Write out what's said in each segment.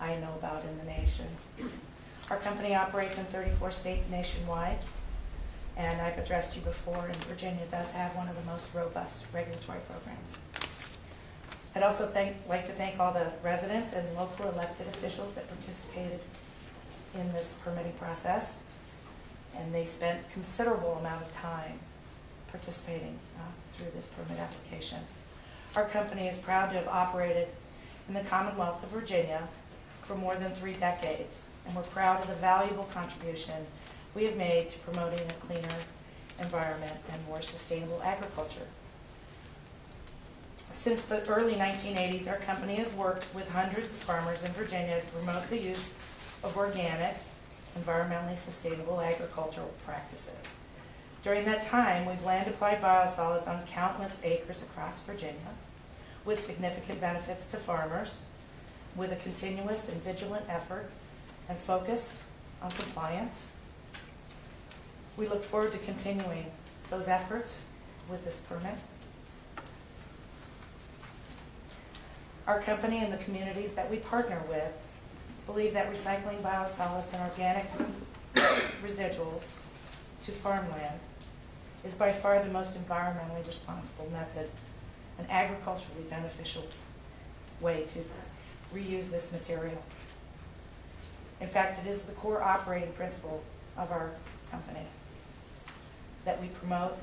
I know about in the nation. Our company operates in 34 states nationwide, and I've addressed you before, and Virginia does have one of the most robust regulatory programs. I'd also like to thank all the residents and local elected officials that participated in this permitting process, and they spent considerable amount of time participating through this permit application. Our company is proud to have operated in the Commonwealth of Virginia for more than 3 decades, and we're proud of the valuable contribution we have made to promoting a cleaner environment and more sustainable agriculture. Since the early 1980s, our company has worked with hundreds of farmers in Virginia to promote the use of organic, environmentally sustainable agricultural practices. During that time, we've land applied biosolids on countless acres across Virginia, with significant benefits to farmers, with a continuous and vigilant effort and focus on compliance. We look forward to continuing those efforts with this permit. Our company and the communities that we partner with believe that recycling biosolids and organic residuals to farmland is by far the most environmentally responsible method, an agriculturally beneficial way to reuse this material. In fact, it is the core operating principle of our company that we promote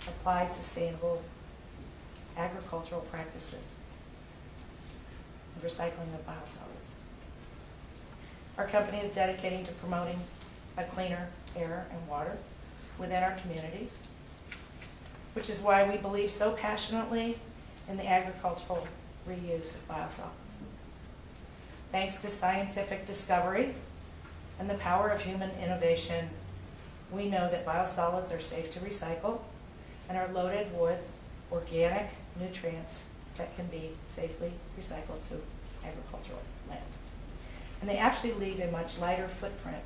applied sustainable agricultural practices and recycling of biosolids. Our company is dedicated to promoting a cleaner air and water within our communities, which is why we believe so passionately in the agricultural reuse of biosolids. Thanks to scientific discovery and the power of human innovation, we know that biosolids are safe to recycle and are loaded with organic nutrients that can be safely recycled to agricultural land. And they actually leave a much lighter footprint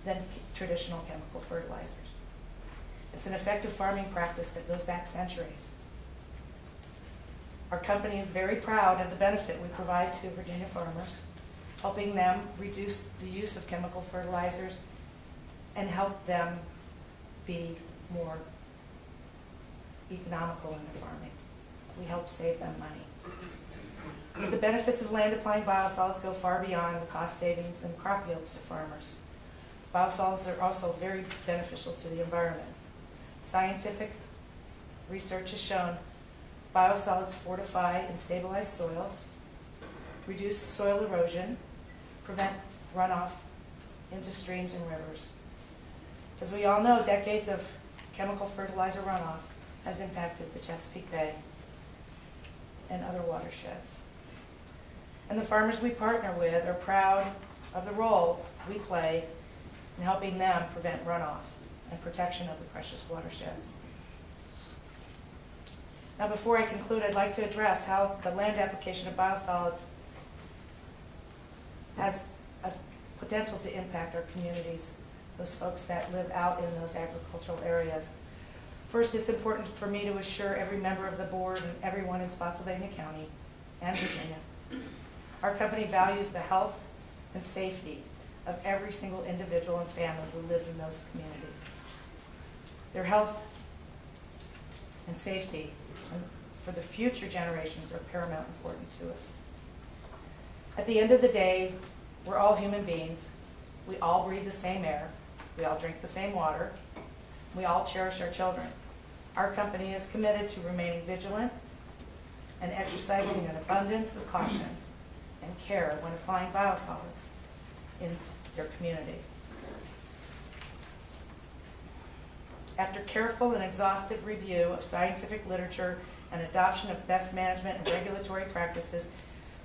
than traditional chemical fertilizers. It's an effective farming practice that goes back centuries. Our company is very proud of the benefit we provide to Virginia farmers, helping them reduce the use of chemical fertilizers and help them be more economical in their farming. We help save them money. The benefits of land applying biosolids go far beyond the cost savings and crop yields to farmers. Biosolids are also very beneficial to the environment. Scientific research has shown biosolids fortify and stabilize soils, reduce soil erosion, prevent runoff into streams and rivers. As we all know, decades of chemical fertilizer runoff has impacted the Chesapeake Bay and other watersheds. And the farmers we partner with are proud of the role we play in helping them prevent runoff and protection of the precious watersheds. Now, before I conclude, I'd like to address how the land application of biosolids has a potential to impact our communities, those folks that live out in those agricultural areas. First, it's important for me to assure every member of the board and everyone in Spotsylvania County and Virginia, our company values the health and safety of every single individual and family who lives in those communities. Their health and safety for the future generations are paramount important to us. At the end of the day, we're all human beings. We all breathe the same air. We all drink the same water. We all cherish our children. Our company is committed to remaining vigilant and exercising an abundance of caution and care when applying biosolids in their community. After careful and exhaustive review of scientific literature and adoption of best management and regulatory practices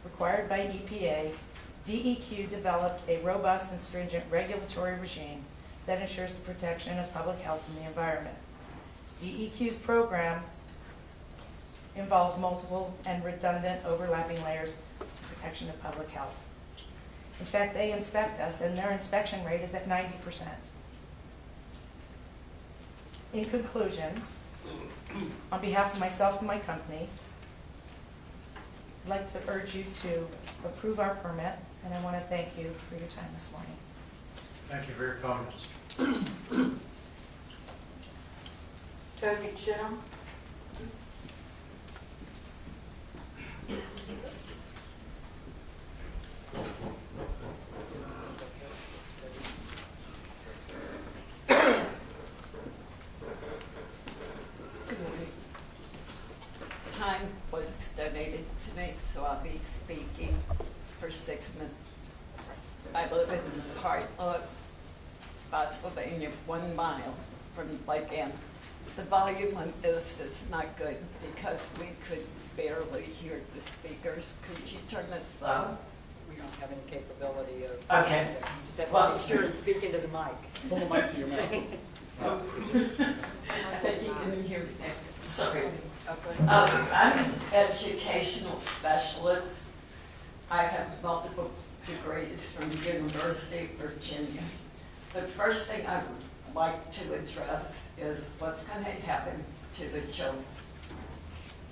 required by EPA, DEQ developed a robust and stringent regulatory regime that ensures the protection of public health and the environment. DEQ's program involves multiple and redundant overlapping layers of protection of public health. In fact, they inspect us, and their inspection rate is at 90%. In conclusion, on behalf of myself and my company, I'd like to urge you to approve our permit, and I want to thank you for your time this morning. Thank you for your comments. Toby Chittum. Time was donated to me, so I'll be speaking for 6 minutes. I live in the heart of Spotsylvania, 1 mile from Lake Anna. The volume on this is not good because we could barely hear the speakers. Could you turn this up? We don't have any capability of. Okay. You just have Well- to make sure and speak into the mic. Pull the mic to your mouth. I think you can hear me now. Sorry. Okay. I'm an educational specialist. I have multiple degrees from the University of Virginia. The first thing I would like to address is what's going to happen to the children.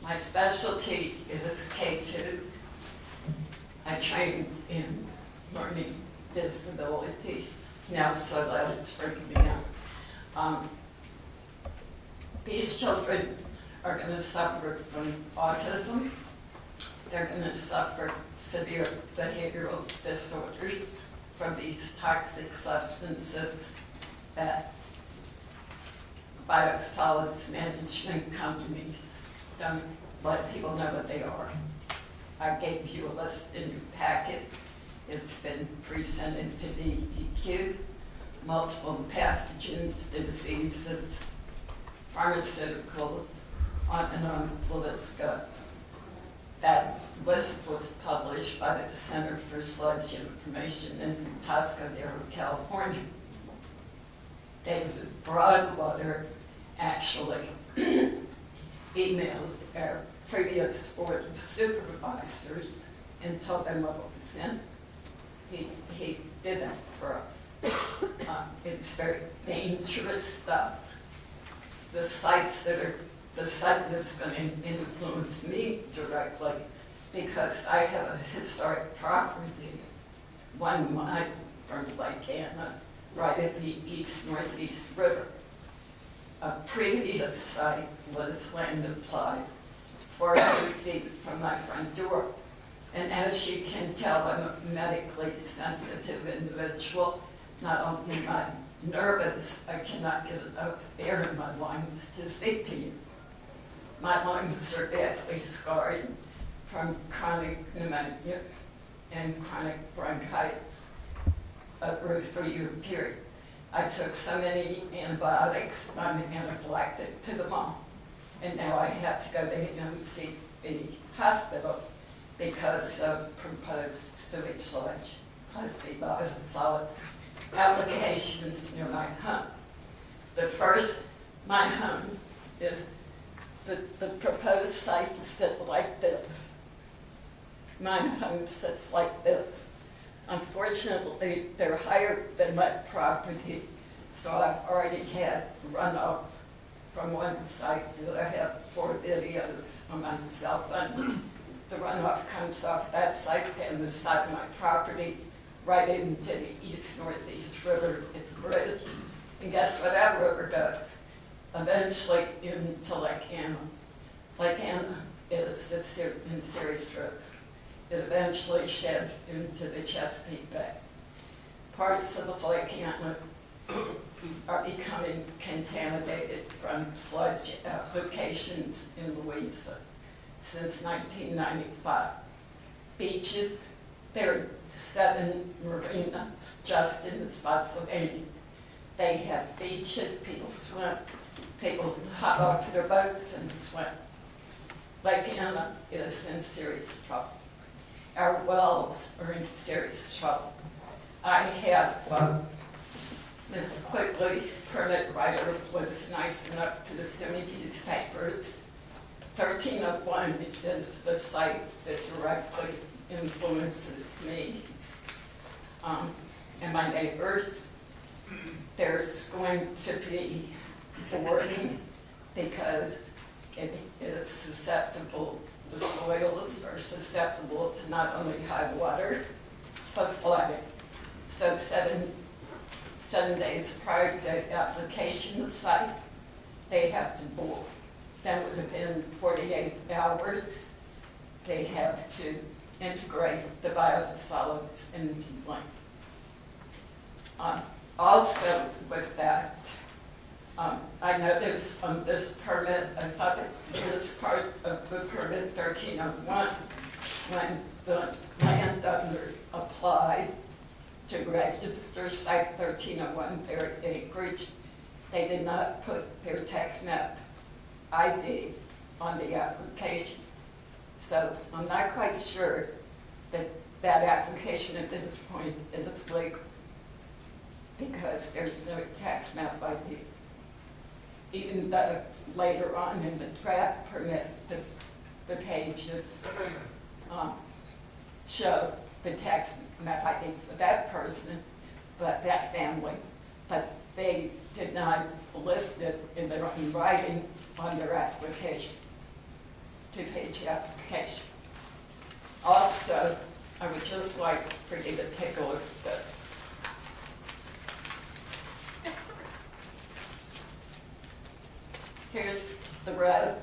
My specialty is K2. I trained in learning disabilities now, so that it's freaking me out. These children are going to suffer from autism. They're going to suffer severe behavioral disorders from these toxic substances that biosolids management companies don't let people know what they are. I gave you a list in your packet. It's been presented to DEQ, multiple pathogens, diseases, pharmaceuticals, on and on the list goes. That list was published by the Center for Sludge Information in Tuscadero, California. David Broadwater actually emailed our previous board of supervisors and told them what was in. He did that for us. It's very dangerous stuff. The site that's going to influence me directly, because I have a historic property 1 mile from Lake Anna, right at the east-northeast river. A previous site was land applied 400 feet from my front door. And as you can tell, I'm a medically sensitive individual. Not only am I nervous, I cannot get enough air in my lungs to speak to you. My lungs are badly scarred from chronic pneumonia and chronic bronchitis over a 3-year period. I took so many antibiotics, I'm anaphylactic to them all. And now I have to go to MCB hospital because of proposed sewage sludge, plus biosolids applications near my home. The first, my home, is the proposed site sit like this. My home sits like this. Unfortunately, they're higher than my property, so I've already had runoff from one site that I have 4 videos on my cell phone. The runoff comes off that site down the side of my property, right into the east-northeast river at the bridge. And guess where that river goes? Eventually into Lake Anna. Lake Anna is in serious risk. It eventually sheds into the Chesapeake Bay. Parts of the Lake Anna are becoming contaminated from sludge applications in Louisa since 1995. Beaches, there are 7 marinas just in the Spotsylvania. They have beaches, people swim, people hop off their boats and swim. Lake Anna is in serious trouble. Our wells are in serious trouble. I have Ms. Quigley, permit writer, was nice enough to distribute these papers. 1301 is the site that directly influences me and my neighbors. There's going to be boarding because it is susceptible the soils are susceptible to not only high water, but flooding. So seven days prior to application of site, they have to bore. Then within 48 hours, they have to integrate the biosolids into the lake. Also with that, I noticed on this permit, I thought it was part of the permit 1301, when the landowner applied to register site 1301 their acreage, they did not put their tax map ID on the application. So I'm not quite sure that that application at this point is legal because there's no tax map ID. Even though later on in the draft permit, the pages show the tax map ID for that person, but that family, but they did not list it in their own writing on their application, two-page application. Also, I would just like for you to take a look at this. Here's the road.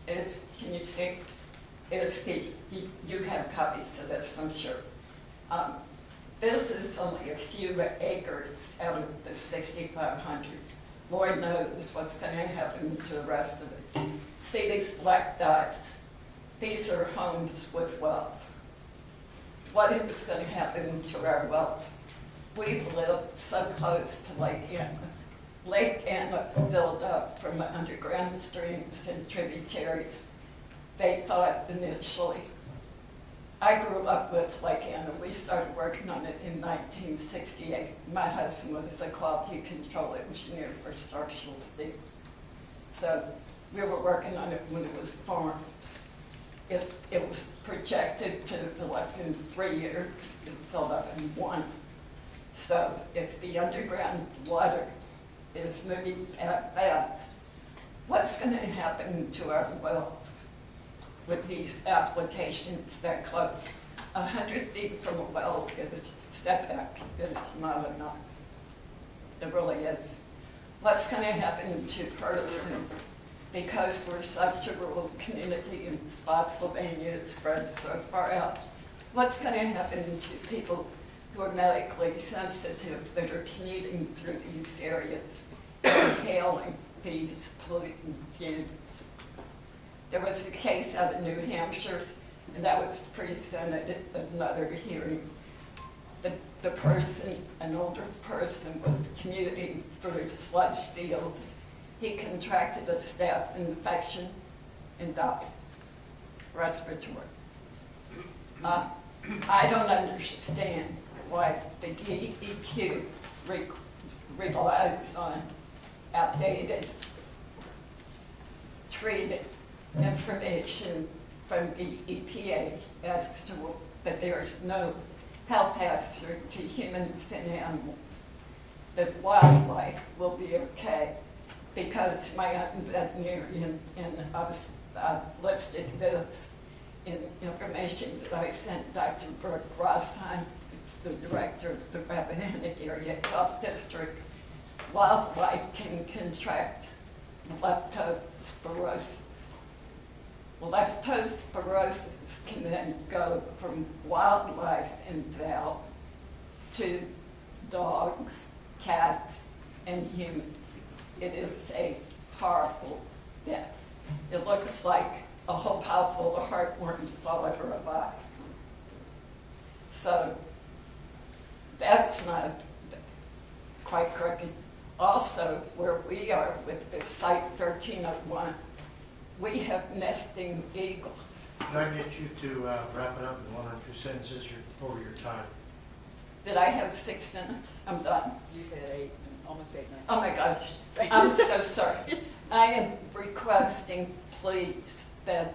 Can you see? You have copies of this, I'm sure. This is only a few acres out of the 6,500. Lord knows what's going to happen to the rest of it. See these black dots? These are homes with wells. What is going to happen to our wells? We live so close to Lake Anna. Lake Anna filled up from underground streams and tributaries. They thought initially, I grew up with Lake Anna. We started working on it in 1968. My husband was a quality control engineer for structural steel. So we were working on it when it was formed. It was projected to fill up in 3 years. It filled up in 1. So if the underground water is moving that fast, what's going to happen to our wells with these applications that close? 100 feet from a well is step back, is not enough. It really is. What's going to happen to persons? Because we're such a rural community in Spotsylvania, it spreads so far out. What's going to happen to people who are medically sensitive that are commuting through these areas, inhaling these pollutant fumes? There was a case out of New Hampshire, and that was presented at another hearing. The person, an older person, was commuting through sludge fields. He contracted a staph infection and died, respiratory. I don't understand why the DEQ relies on outdated, treated information from the EPA as to that there is no health hazard to humans and animals, that wildlife will be okay, because my veterinarian, and I listed this in information that I sent Dr. Brooke Rosheim, the director of the Rappahannock Area Health District. Wildlife can contract leptospirosis. Leptospirosis can then go from wildlife infection to dogs, cats, and humans. It is a horrible death. It looks like a whole pile full of heartworms all over a body. So that's not quite crooked. Also, where we are with this site 1301, we have nesting eagles. Can I get you to wrap it up in 1 or 2 sentences? You're over your time. Did I have 6 minutes? I'm done. You've had 8, almost 8 minutes. Oh my gosh, I'm so sorry. I am requesting, please, that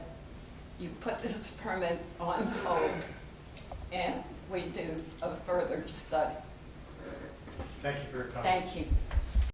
you put this permit on hold and we do a further study. Thank you for your comment. Thank you.